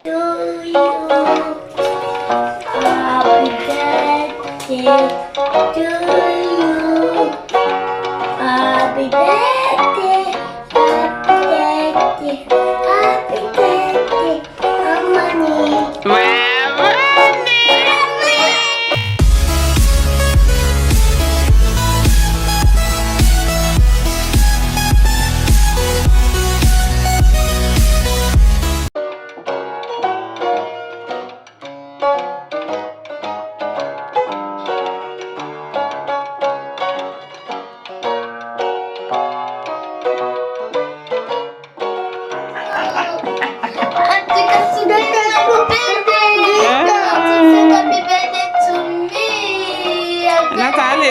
Happy birthday, happy birthday, Harmonie.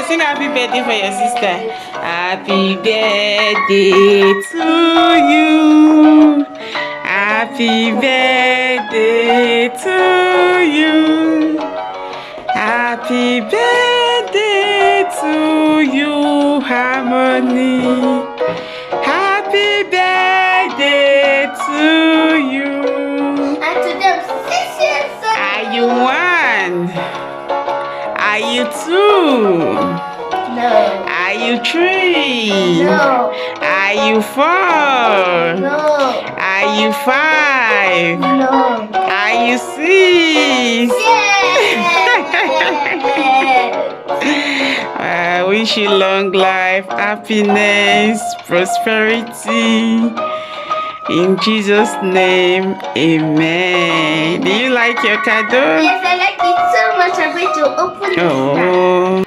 Sing happy birthday for your sister. Happy birthday to you. Happy birthday to you. Happy birthday to you, Harmonie. Happy birthday to you. And to them, 6 years old. Are you one? Are you two? No. Are you three? No. Are you four? No. Are you five? No. Are you six? I wish you long life, happiness, prosperity. In Jesus' name, amen. Do you like your cadeau? Yes, I like it so much. I'm going to open it now.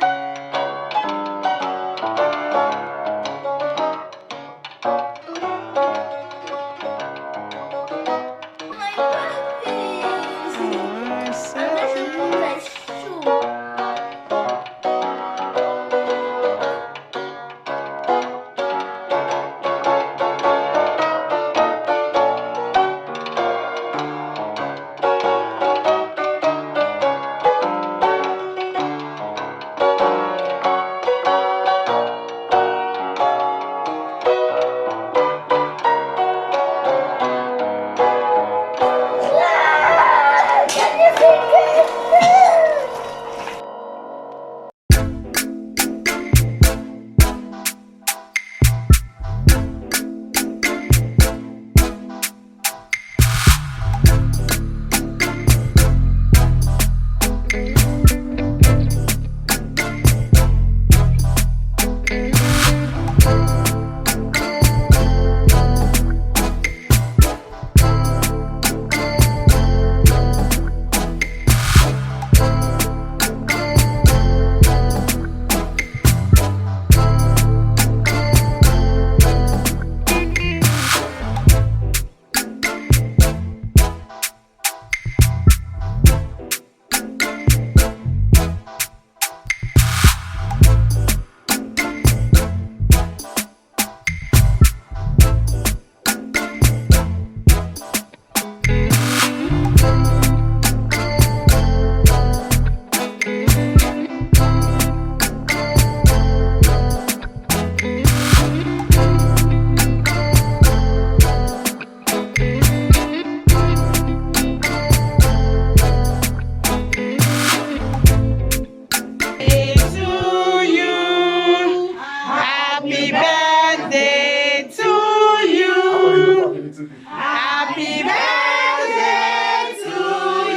Happy birthday to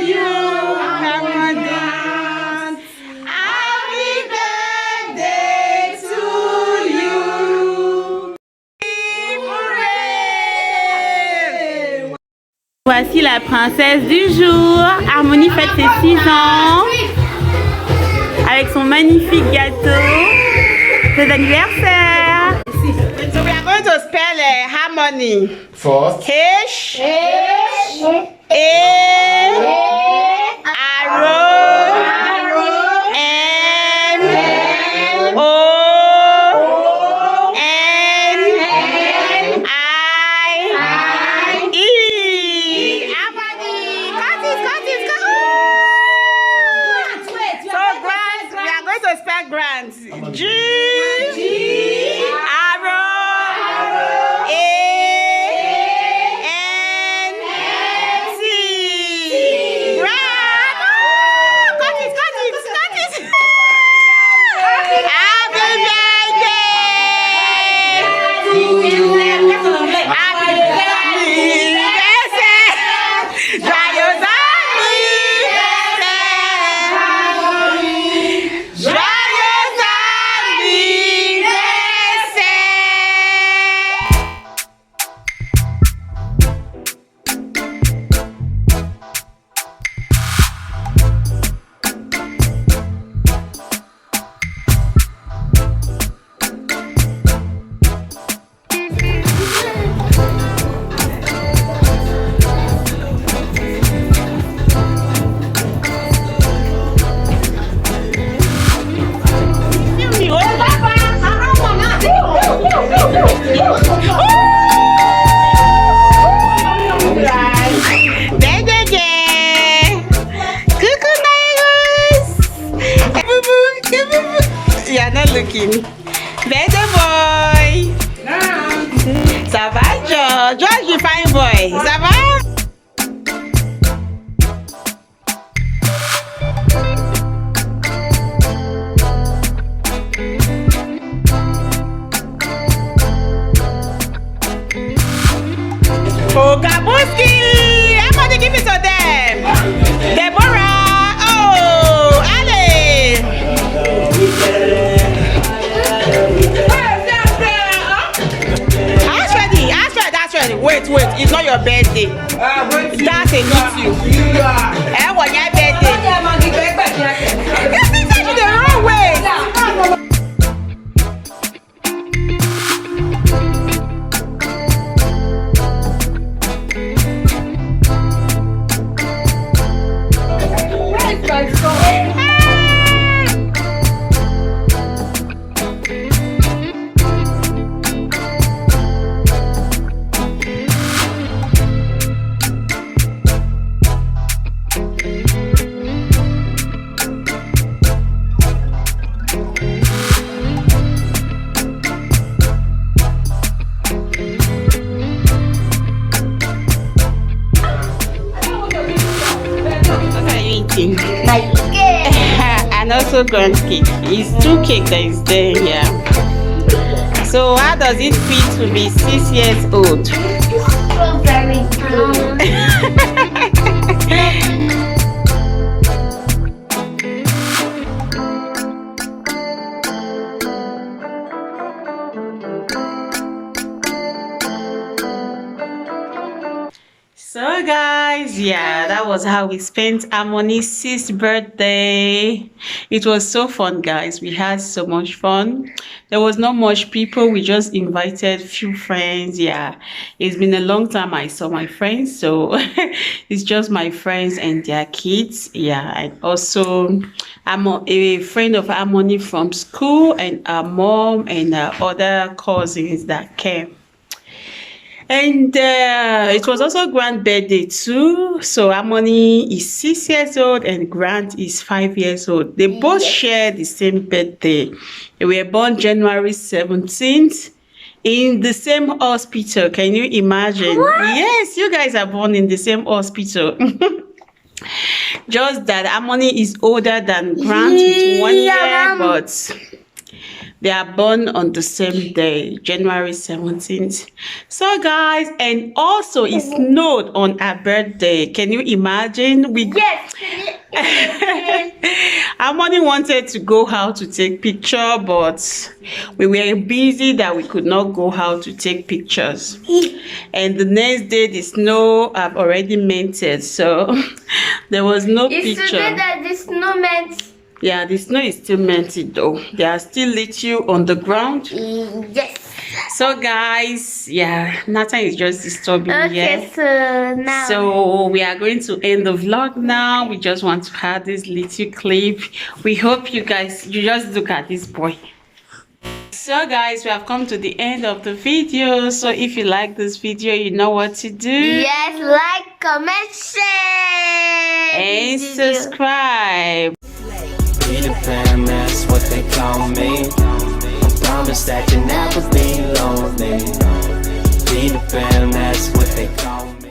you. Come on, dance. Happy birthday to you. Hooray! Voici la princesse du jour. Harmonie fête ses 6 ans avec son magnifique gâteau. C'est anniversaire. So we are going to spell Harmonie. First. H A R M O N I E. Harmonie. Cut it. So Grant, we are going to spell Grant. G R A N T. it's not your birthday. That's a meet you. When your birthday. This is the wrong way. And also grand cake. It's 2 cake that is there, yeah. So how does it feel to be 6 years old? So very good. So guys, yeah, that was how we spent Harmonie's 6th birthday. It was so fun, guys. We had so much fun. There was not much people. We just invited few friends. Yeah, it's been a long time I saw my friends, so it's just my friends and their kids. Yeah, and also I'm a friend of Harmonie from school, and her mom and her other cousins that came. And it was also Grant's birthday too. So Harmonie is 6 years old and Grant is 5 years old. They both share the same birthday. They were born January 17th in the same hospital. Can you imagine? What? Yes, you guys are born in the same hospital. Just that Harmonie is older than Grant with 1 year, but they are born on the same day, January 17th. So guys, and also it snowed on her birthday. Can you imagine? Yes. Harmonie wanted to go out to take picture, but we were busy that we could not go out to take pictures. And the next day, the snow have already melted, so there was no picture. It's today that the snow melts. Yeah, the snow is still melted though. There are still little on the ground. Yes. So guys, yeah, Nathan is just disturbing Okay, so now. So we are going to end the vlog now. We just want to have this little clip. We hope you guys, you just look at this boy. So guys, we have come to the end of the video. So if you like this video, you know what to do. Yes, like, comment, share. And subscribe. Be the fam, that's what they call me. I promise that you'll never be lonely. Be the fam, that's what they call me.